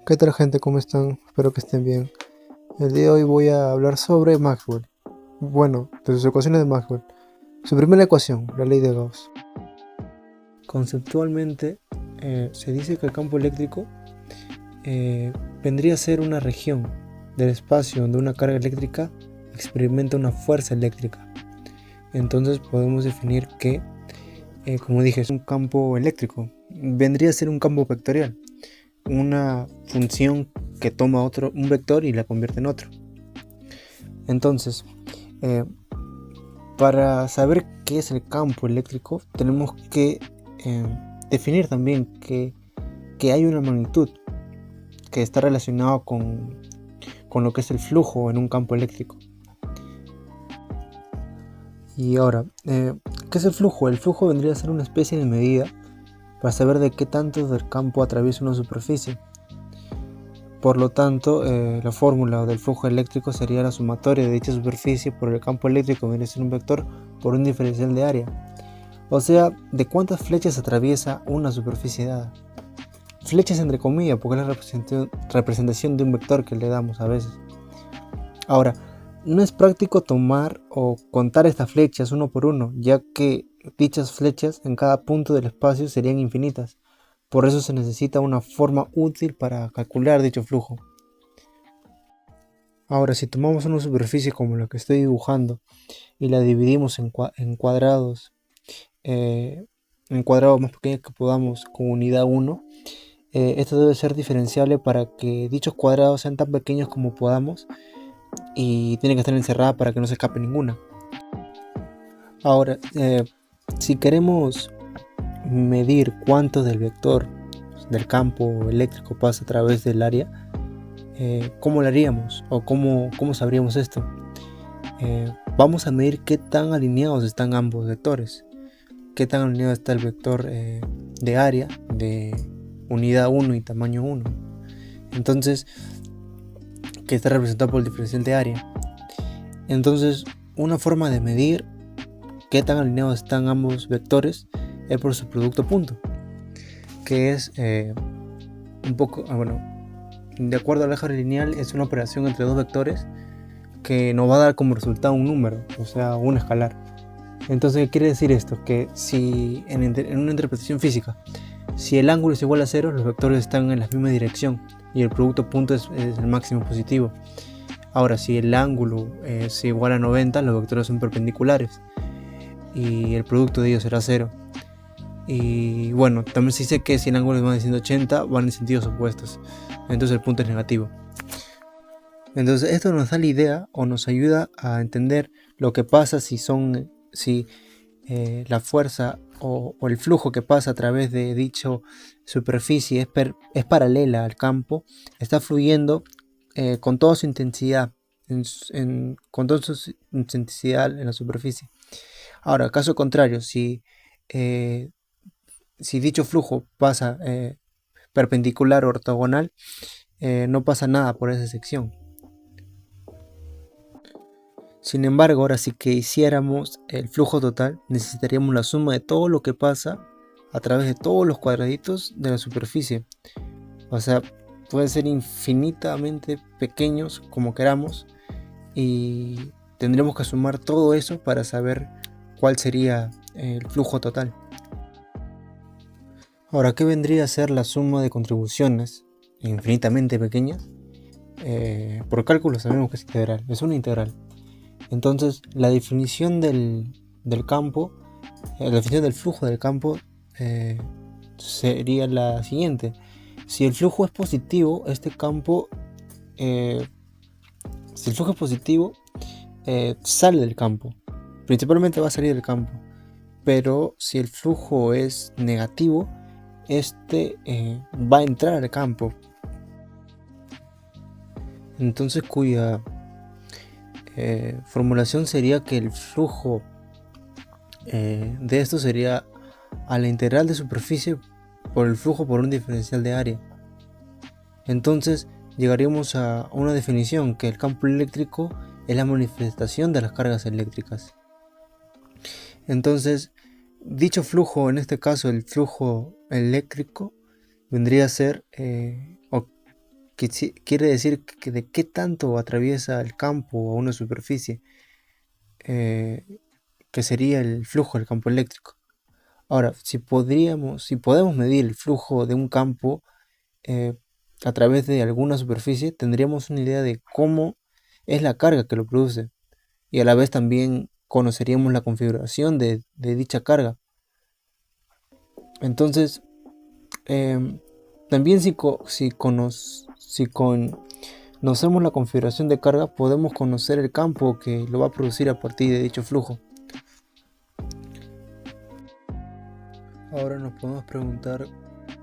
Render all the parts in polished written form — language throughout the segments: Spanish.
¿Qué tal, gente? ¿Cómo están? Espero que estén bien. El día de hoy voy a hablar sobre Maxwell. Bueno, de sus ecuaciones de Maxwell. Su primera ecuación, la ley de Gauss. Conceptualmente, se dice que el campo eléctrico vendría a ser una región del espacio donde una carga eléctrica experimenta una fuerza eléctrica. Entonces podemos definir que, como dije, es un campo eléctrico. Vendría a ser un campo vectorial, una función que toma un vector y la convierte en otro. Entonces, eh, para saber qué es el campo eléctrico, tenemos que definir también que hay una magnitud que está relacionado con lo que es el flujo en un campo eléctrico. Y ahora, ¿qué es el flujo? El flujo vendría a ser una especie de medida para saber de qué tanto del campo atraviesa una superficie. Por lo tanto, la fórmula del flujo eléctrico sería la sumatoria de dicha superficie por el campo eléctrico, viene a ser un vector por un diferencial de área. O sea, de cuántas flechas atraviesa una superficie dada. Flechas entre comillas, porque es la representación de un vector que le damos a veces. Ahora, no es práctico tomar o contar estas flechas uno por uno, ya que dichas flechas en cada punto del espacio serían infinitas. Por eso se necesita una forma útil para calcular dicho flujo. Ahora, si tomamos una superficie como la que estoy dibujando y la dividimos en cuadrados, en cuadrados más pequeños que podamos con unidad 1, esto debe ser diferenciable para que dichos cuadrados sean tan pequeños como podamos y tiene que estar encerrada para que no se escape ninguna. Ahora, si queremos medir cuánto del vector del campo eléctrico pasa a través del área, ¿cómo lo haríamos? ¿O cómo sabríamos esto? Vamos a medir qué tan alineados están ambos vectores. Qué tan alineado está el vector de área de unidad 1 y tamaño 1. Entonces, que está representado por el diferencial de área. Entonces, una forma de medir qué tan alineados están ambos vectores es por su producto punto, que es un poco, de acuerdo al álgebra lineal, es una operación entre dos vectores que nos va a dar como resultado un número, o sea, un escalar. Entonces, ¿qué quiere decir esto? Que si en una interpretación física, si el ángulo es igual a 0, los vectores están en la misma dirección y el producto punto es el máximo positivo. Ahora, si el ángulo es igual a 90, los vectores son perpendiculares y el producto de ellos será 0. Y bueno, también se dice que si el ángulo es más de 180, van en sentidos opuestos, entonces el punto es negativo. Entonces esto nos da la idea o nos ayuda a entender lo que pasa si la fuerza o el flujo que pasa a través de dicha superficie es paralela al campo, está fluyendo con toda su intensidad, con toda su intensidad en la superficie. Ahora, caso contrario, si dicho flujo pasa perpendicular o ortogonal, no pasa nada por esa sección. Sin embargo, ahora si que hiciéramos el flujo total, necesitaríamos la suma de todo lo que pasa a través de todos los cuadraditos de la superficie. O sea, pueden ser infinitamente pequeños como queramos y tendremos que sumar todo eso para saber cuál sería el flujo total. Ahora, ¿qué vendría a ser la suma de contribuciones infinitamente pequeñas? Por cálculo sabemos que es integral, es una integral. Entonces, la definición del campo, la definición del flujo del campo sería la siguiente. Si el flujo es positivo, este campo, si el flujo es positivo, sale del campo. Principalmente va a salir del campo. Pero si el flujo es negativo, este va a entrar al campo. Entonces, cuya formulación sería que el flujo de esto sería a la integral de superficie por el flujo por un diferencial de área. Entonces llegaríamos a una definición que el campo eléctrico es la manifestación de las cargas eléctricas. Entonces, dicho flujo, en este caso el flujo eléctrico, vendría a ser quiere decir que de qué tanto atraviesa el campo o una superficie, eh, que sería el flujo del campo eléctrico. Ahora, si podemos medir el flujo de un campo eh, a través de alguna superficie, tendríamos una idea de cómo es la carga que lo produce y a la vez también conoceríamos la configuración de dicha carga. Entonces, em, también si conocemos la configuración de carga, podemos conocer el campo que lo va a producir a partir de dicho flujo. Ahora nos podemos preguntar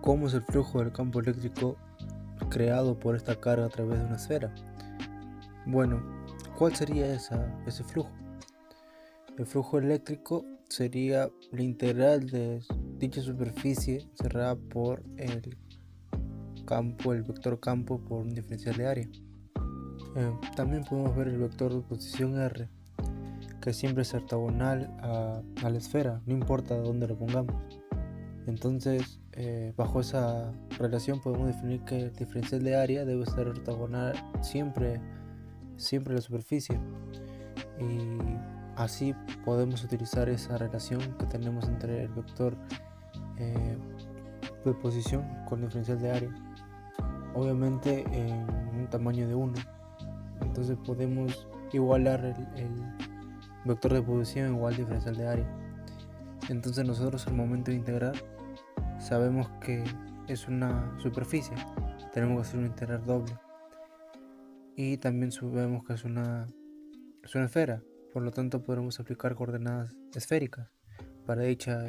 cómo es el flujo del campo eléctrico creado por esta carga a través de una esfera. Bueno, ¿cuál sería ese flujo? El flujo eléctrico sería la integral de dicha superficie cerrada por el vector campo por un diferencial de área. También podemos ver el vector de posición R, que siempre es ortogonal a la esfera, no importa dónde lo pongamos. Entonces, bajo esa relación podemos definir que el diferencial de área debe ser ortogonal siempre a la superficie. Y así podemos utilizar esa relación que tenemos entre el vector de posición con el diferencial de área, obviamente en un tamaño de 1. Entonces podemos igualar el vector de posición igual al diferencial de área. Entonces nosotros al momento de integrar sabemos que es una superficie, tenemos que hacer un integral doble. Y también sabemos que es una esfera, por lo tanto podremos aplicar coordenadas esféricas para dicha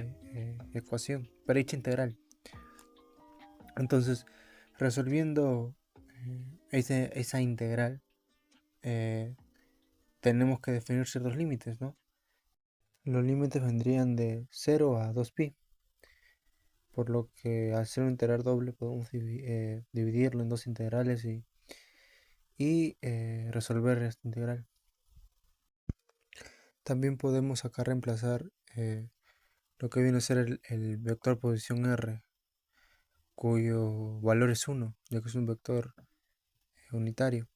ecuación, para dicha integral. Entonces, resolviendo esa integral, tenemos que definir ciertos límites, ¿no? Los límites vendrían de 0 a 2pi, por lo que al ser un integral doble podemos dividirlo en dos integrales y resolver esta integral. También podemos acá reemplazar lo que viene a ser el vector posición R, cuyo valor es 1, ya que es un vector unitario.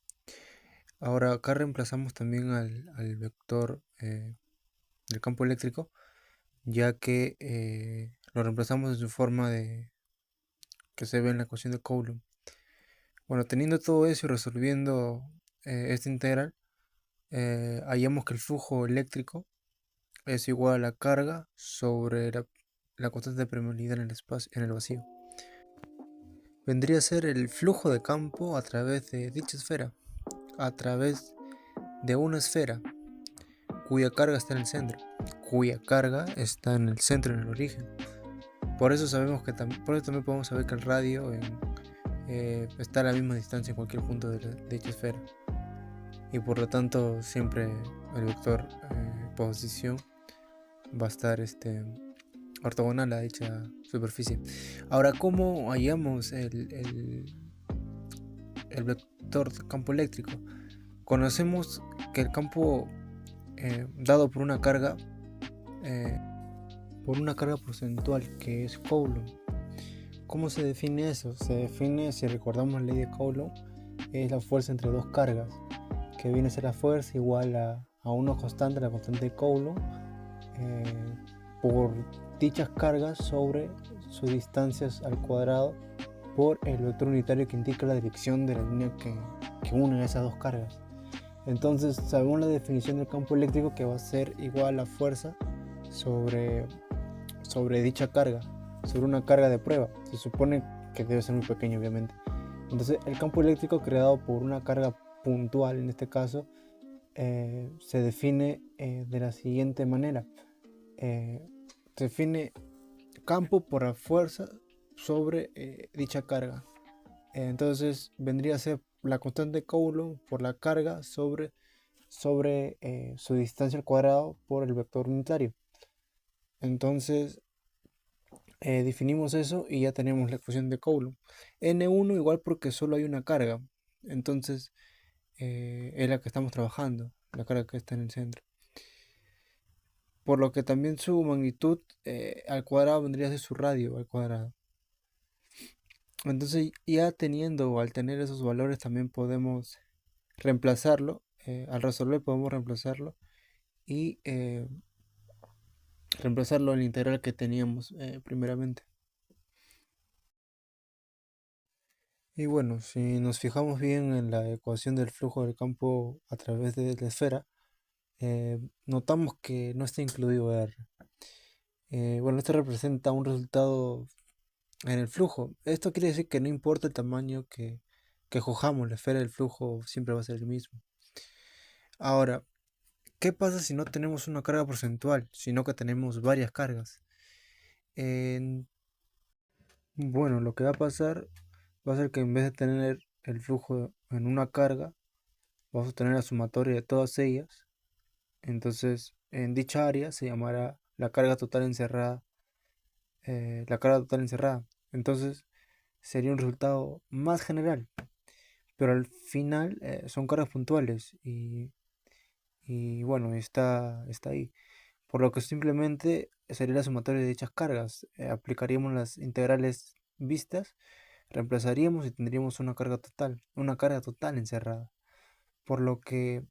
Ahora acá reemplazamos también al vector del campo eléctrico, ya que lo reemplazamos en su forma que se ve en la ecuación de Coulomb. Bueno, teniendo todo eso y resolviendo esta integral, hallamos que el flujo eléctrico es igual a la carga sobre la constante de permeabilidad en el vacío. Vendría a ser el flujo de campo a través de dicha esfera, a través de una esfera cuya carga está en el centro, en el origen. Por eso sabemos por eso también podemos saber que el radio está a la misma distancia en cualquier punto de dicha esfera. Y por lo tanto siempre el vector posición va a estar ortogonal a dicha superficie. Ahora, ¿cómo hallamos el vector de campo eléctrico? Conocemos que el campo dado por una carga porcentual que es Coulomb. ¿Cómo se define eso? Se define, si recordamos la ley de Coulomb, es la fuerza entre dos cargas, que viene a ser la fuerza igual a una constante, la constante de Coulomb, por dichas cargas sobre sus distancias al cuadrado por el vector unitario que indica la dirección de la línea que une esas dos cargas. Entonces sabemos la definición del campo eléctrico, que va a ser igual a la fuerza sobre dicha carga, sobre una carga de prueba. Se supone que debe ser muy pequeño, obviamente. Entonces el campo eléctrico creado por una carga puntual, en este caso, se define de la siguiente manera. Se define campo por la fuerza sobre dicha carga. Entonces vendría a ser la constante de Coulomb por la carga sobre su distancia al cuadrado por el vector unitario. Entonces definimos eso y ya tenemos la ecuación de Coulomb. N1 igual porque solo hay una carga. Entonces es la que estamos trabajando, la carga que está en el centro. Por lo que también su magnitud al cuadrado vendría a ser su radio al cuadrado. Entonces ya teniendo o al tener esos valores también podemos reemplazarlo, al resolver podemos reemplazarlo y reemplazarlo en el integral que teníamos primeramente. Y bueno, si nos fijamos bien en la ecuación del flujo del campo a través de la esfera, notamos que no está incluido R. Bueno, esto representa un resultado en el flujo. Esto quiere decir que no importa el tamaño que escojamos, la esfera del flujo siempre va a ser el mismo. Ahora, ¿qué pasa si no tenemos una carga porcentual, sino que tenemos varias cargas? En- bueno, lo que va a pasar va a ser que en vez de tener el flujo en una carga, vamos a tener la sumatoria de todas ellas. Entonces, en dicha área se llamará la carga total encerrada. La carga total encerrada. Entonces, sería un resultado más general. Pero al final son cargas puntuales y bueno, está ahí. Por lo que simplemente sería la sumatoria de dichas cargas. Aplicaríamos las integrales vistas, reemplazaríamos y tendríamos una carga total encerrada. Por lo que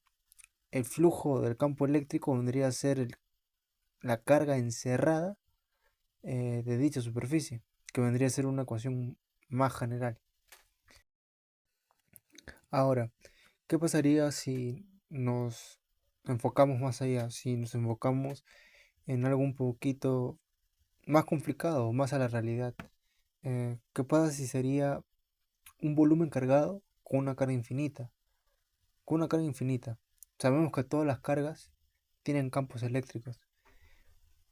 el flujo del campo eléctrico vendría a ser la carga encerrada de dicha superficie, que vendría a ser una ecuación más general. Ahora, ¿qué pasaría si nos enfocamos más allá? Si nos enfocamos en algo un poquito más complicado, más a la realidad. ¿Qué pasa si sería un volumen cargado con una carga infinita? Con una carga infinita. Sabemos que todas las cargas tienen campos eléctricos,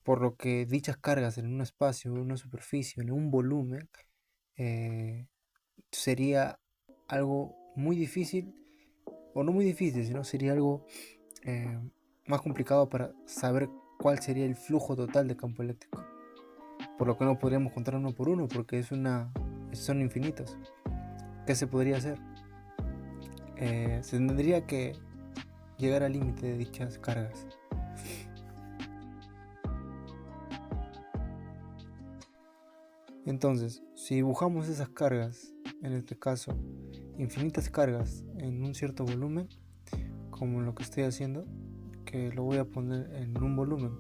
por lo que dichas cargas en un espacio, en una superficie, en un volumen, eh, sería algo muy difícil, o no muy difícil, sino sería algo eh, más complicado para saber cuál sería el flujo total de campo eléctrico. Por lo que no podríamos contar uno por uno, porque son infinitos. ¿Qué se podría hacer? Se tendría que llegar al límite de dichas cargas. Entonces, si dibujamos esas cargas, en este caso, infinitas cargas en un cierto volumen, como lo que estoy haciendo, que lo voy a poner en un volumen.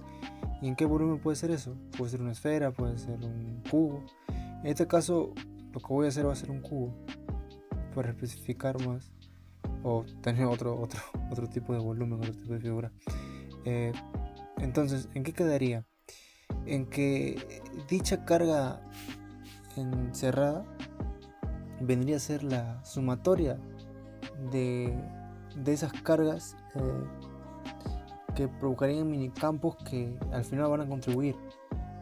¿Y en qué volumen puede ser eso? Puede ser una esfera, puede ser un cubo. En este caso, lo que voy a hacer va a ser un cubo, para especificar más, o tener otro tipo de volumen, otro tipo de figura. Eh, entonces, ¿en qué quedaría? En que dicha carga encerrada vendría a ser la sumatoria de, de esas cargas que provocarían minicampos que al final van a contribuir.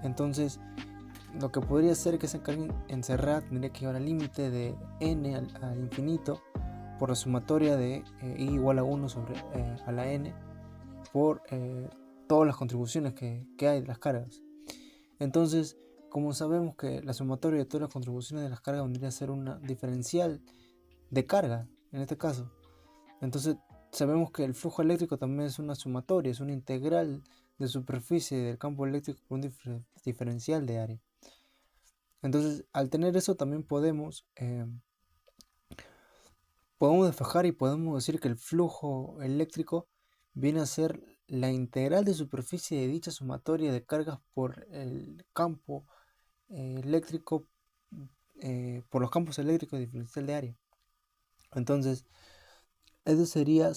Entonces, lo que podría ser que esa carga encerrada tendría que llevar al límite de n al infinito por la sumatoria de i igual a 1 sobre a la n por todas las contribuciones que hay de las cargas. Entonces, como sabemos que la sumatoria de todas las contribuciones de las cargas vendría a ser una diferencial de carga, en este caso, entonces sabemos que el flujo eléctrico también es una sumatoria, es una integral de superficie del campo eléctrico por un diferencial de área. Entonces, al tener eso también podemos despejar y podemos decir que el flujo eléctrico viene a ser la integral de superficie de dicha sumatoria de cargas por el campo eléctrico, por los campos eléctricos diferencial de área. Entonces, eso sería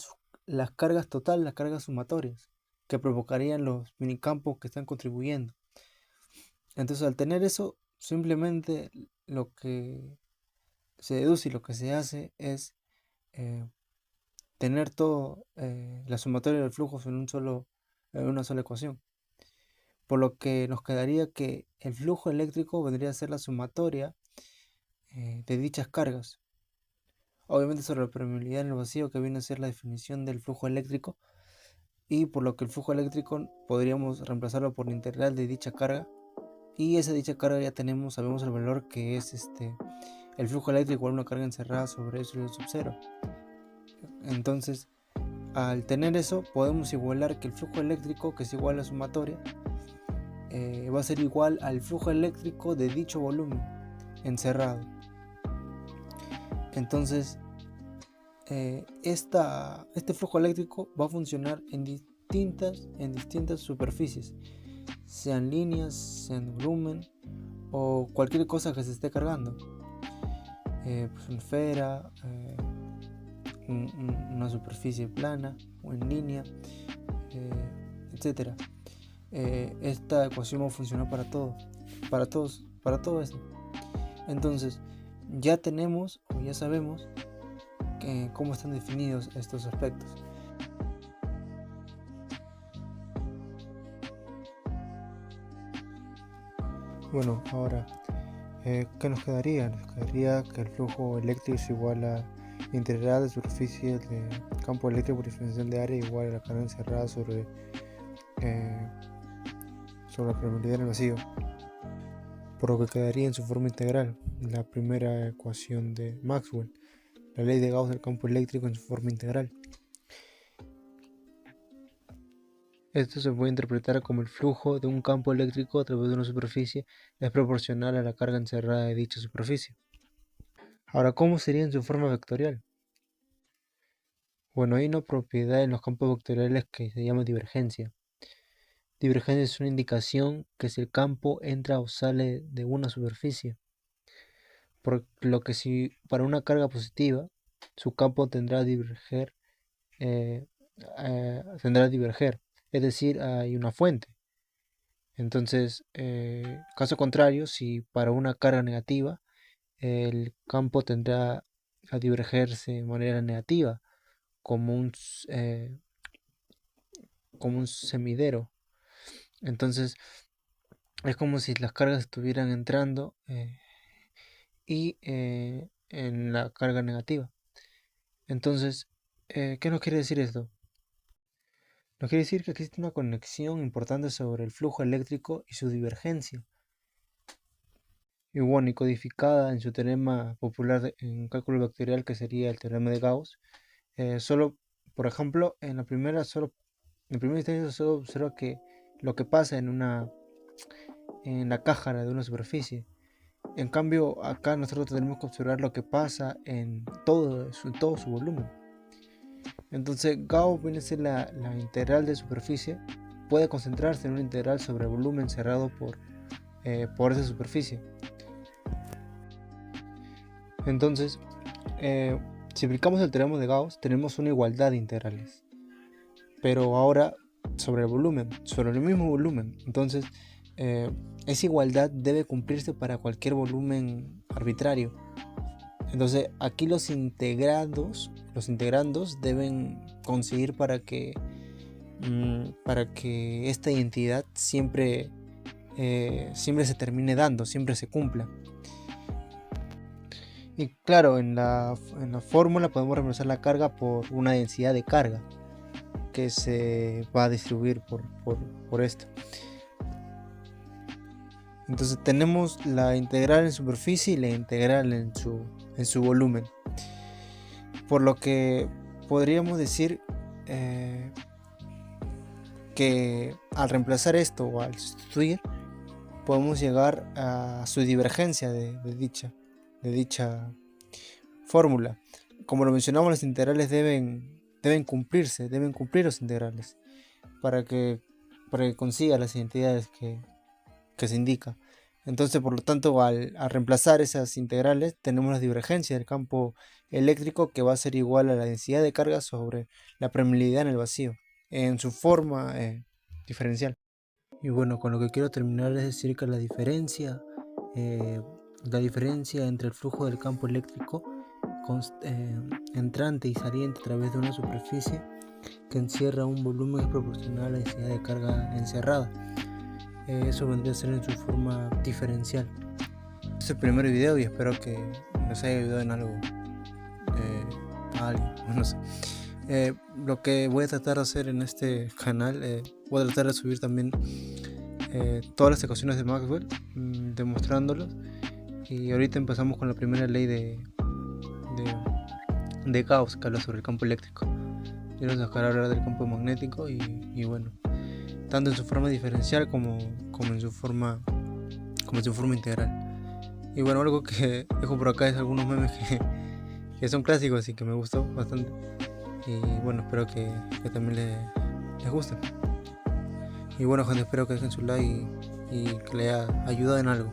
las cargas totales, las cargas sumatorias, que provocarían los minicampos que están contribuyendo. Entonces, al tener eso, simplemente lo que se deduce y lo que se hace es eh, tener todo la sumatoria de los flujos en una sola ecuación. Por lo que nos quedaría que el flujo eléctrico vendría a ser la sumatoria de dichas cargas. Obviamente sobre la permeabilidad en el vacío, que viene a ser la definición del flujo eléctrico, y por lo que el flujo eléctrico podríamos reemplazarlo por la integral de dicha carga, y esa dicha carga ya sabemos el valor que es el flujo eléctrico igual a una carga encerrada sobre eso sub 0. Entonces, al tener eso, podemos igualar que el flujo eléctrico, que es igual a la sumatoria, va a ser igual al flujo eléctrico de dicho volumen encerrado. Entonces este flujo eléctrico va a funcionar en distintas superficies, sean líneas, sean volumen o cualquier cosa que se esté cargando, pues una esfera, una superficie plana o en línea, etcétera. Esta ecuación va a funcionar para todo eso. Entonces ya tenemos o ya sabemos cómo están definidos estos aspectos. Bueno, ahora, ¿qué nos quedaría? Nos quedaría que el flujo eléctrico es igual a integral de superficie de campo eléctrico por diferencial de área igual a la carga encerrada sobre la permeabilidad en el vacío, por lo que quedaría en su forma integral la primera ecuación de Maxwell, la ley de Gauss del campo eléctrico en su forma integral. Esto se puede interpretar como el flujo de un campo eléctrico a través de una superficie es proporcional a la carga encerrada de dicha superficie. Ahora, ¿cómo sería en su forma vectorial? Bueno, hay una propiedad en los campos vectoriales que se llama divergencia. Divergencia es una indicación que si el campo entra o sale de una superficie. Por lo que si para una carga positiva, su campo tendrá a diverger, es decir, hay una fuente. Entonces, caso contrario, si para una carga negativa, el campo tendrá a divergerse de manera negativa, como un semidero. Entonces, es como si las cargas estuvieran entrando en la carga negativa. Entonces, ¿qué nos quiere decir esto? Nos quiere decir que existe una conexión importante sobre el flujo eléctrico y su divergencia. Y bueno, y codificada en su teorema popular en cálculo vectorial, que sería el teorema de Gauss. Solo, por ejemplo, en la primera instancia solo observa que lo que pasa en la caja de una superficie. En cambio, acá nosotros tenemos que observar lo que pasa en todo su volumen. Entonces, Gauss viene a ser la integral de superficie, puede concentrarse en una integral sobre el volumen cerrado por esa superficie. Entonces, si aplicamos el teorema de Gauss, tenemos una igualdad de integrales, pero ahora sobre el volumen, sobre el mismo volumen. Entonces, esa igualdad debe cumplirse para cualquier volumen arbitrario. Entonces, aquí los integrandos deben conseguir para que esta identidad siempre se termine dando, siempre se cumpla. Y claro, en la fórmula podemos reemplazar la carga por una densidad de carga que se va a distribuir por esto. Entonces tenemos la integral en superficie y la integral en su volumen. Por lo que podríamos decir que al reemplazar esto o al sustituir, podemos llegar a su divergencia de dicha fórmula. Como lo mencionamos, las integrales deben cumplir los integrales para que consiga las identidades que se indica. Entonces, por lo tanto, al reemplazar esas integrales, tenemos la divergencia del campo eléctrico, que va a ser igual a la densidad de carga sobre la permeabilidad en el vacío, en su forma diferencial. Y bueno, con lo que quiero terminar es decir que la diferencia entre el flujo del campo eléctrico entrante y saliente a través de una superficie que encierra un volumen es proporcional a la densidad de carga encerrada. Eso vendría a ser en su forma diferencial. Este es el primer video y espero que les haya ayudado en algo a alguien, no sé. Lo que voy a tratar de hacer en este canal, voy a tratar de subir también todas las ecuaciones de Maxwell, demostrándolos. Y ahorita empezamos con la primera ley de Gauss, que habla sobre el campo eléctrico. Y vamos a dejar hablar del campo magnético y bueno, tanto en su forma diferencial como en su forma integral. Y bueno, algo que dejo por acá es algunos memes que son clásicos y que me gustó bastante. Y bueno, espero que también les guste. Y bueno, gente, espero que dejen su like y que les haya ayudado en algo.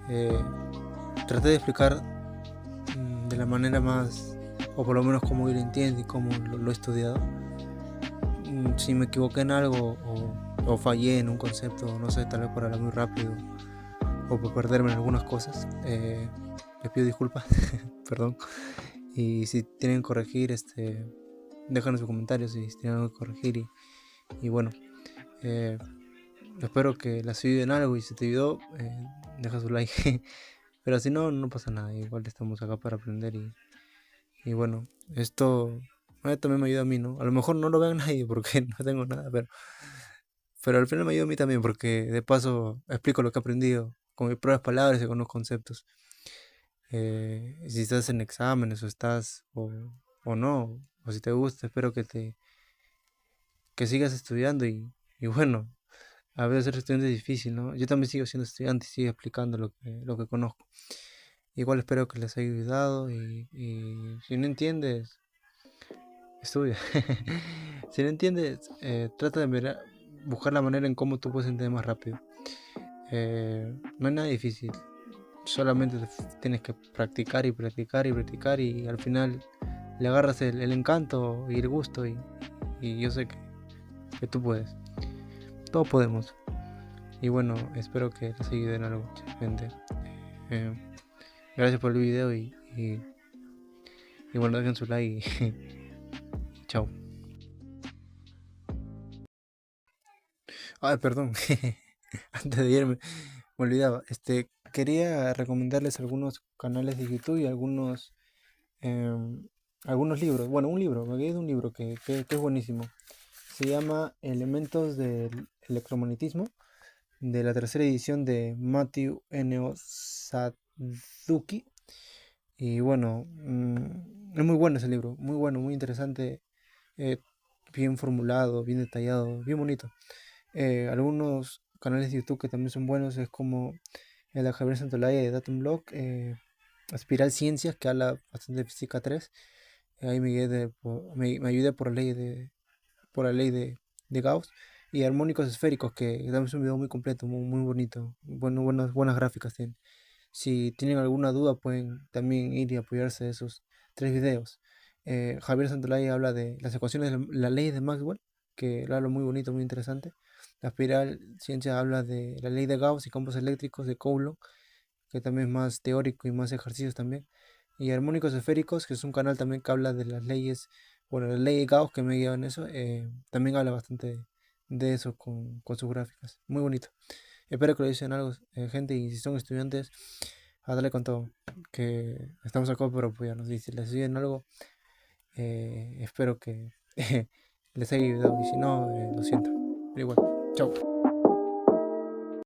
Eh, Traté de explicar de la manera más, o por lo menos como yo lo entiendo y cómo lo he estudiado. Si me equivoqué en algo o fallé en un concepto, no sé, tal vez por hablar muy rápido o por perderme en algunas cosas, les pido disculpas, perdón. Y si tienen que corregir, déjanos sus comentarios si tienen algo que corregir. Y bueno, eh, espero que les ayude en algo y si te ayudó, deja su like. Pero si no, no pasa nada, igual estamos acá para aprender y bueno, esto también me ayuda a mí, ¿no? A lo mejor no lo vean nadie porque no tengo nada, pero al final me ayuda a mí también porque de paso explico lo que he aprendido con mis propias palabras y con los conceptos. Si estás en exámenes o estás o no, o si te gusta, espero que sigas estudiando y bueno, a veces ser estudiante es difícil, ¿no? Yo también sigo siendo estudiante y sigo explicando lo que conozco. Igual espero que les haya ayudado y si no entiendes, estudia. Si no entiendes, trata de buscar la manera en cómo tú puedes entender más rápido. No es nada difícil, solamente tienes que practicar y practicar y practicar y al final le agarras el encanto y el gusto y yo sé que tú puedes. Todos podemos. Y bueno, espero que les ayude en algo, gente. Eh, Gracias por el video y bueno, dejen su like y chao. Ay, perdón. Antes de irme, me olvidaba. Quería recomendarles algunos canales de YouTube y em, algunos libros. Bueno, un libro, me quedé de un libro que es buenísimo. Se llama Elementos del electromagnetismo, de la tercera edición de Matthew N.O. Suzuki. Y bueno, es muy bueno ese libro, muy bueno, muy interesante, eh, bien formulado, bien detallado, bien bonito. Algunos canales de YouTube que también son buenos es como el de Javier Santolaya de Datum Blog, Espiral Ciencias, que habla bastante de física 3. Ahí me ayudé por la ley de Gauss. Y Armónicos Esféricos, que también es un video muy completo, muy bonito. Buenas gráficas tiene. Si tienen alguna duda, pueden también ir y apoyarse de esos 3 videos. Javier Santolaya habla de las ecuaciones de la ley de Maxwell, que lo habla muy bonito, muy interesante. La espiral ciencia habla de la ley de Gauss y campos eléctricos de Coulomb, que también es más teórico y más ejercicios también. Y Armónicos Esféricos, que es un canal también que habla de las leyes, bueno, la ley de Gauss que me guía en eso, también habla bastante de eso con sus gráficas. Muy bonito. Espero que lo dicen algo, gente, y si son estudiantes, a darle con todo, que estamos acá para apoyarnos. Y si les siguen algo, espero que les haya ayudado. Y si no, lo siento. Pero igual, chao.